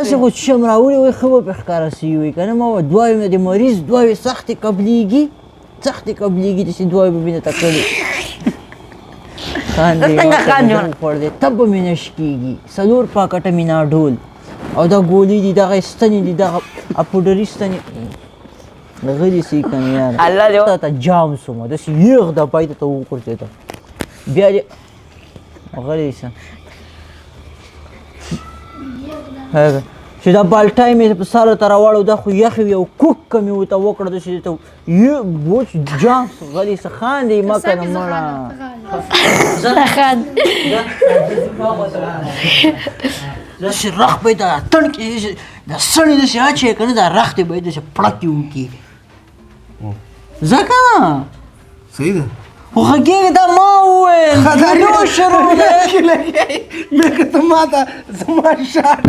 داسې خو چشم راوړي وایي ښه به پرې ښکاره سوي وي که نه ما وایي دوایې مې د مریض دوایې سختې قبلېږي داسې دوایې به مینه ته کړي خوړ دی تب به مې نش کېږي 4 پاکټه میناډول او دا ګولۍ دي دغه ستنې دي دغه پوډري ستنې دغه دي سي که نه یاره تا ته جام سومه داسې یغ د پای ته وغورځېده بیا دې غلی شه چې دا بالټای مې په سره ته راوړو دا خو یخ وي او کوکه مې ورته وکړه داسې ته بوچ جام غلی شه خاندې مه که نه مړه داسې رخ به یې دا تڼ کې دا سڼې داسې اچوې که نه دا رخ دې به یې داسې پړکې وکړي ځکه صحیح ده خو غږېږي دا ما وویل ویډیو شروع ده مې که ته ما ته زما شاک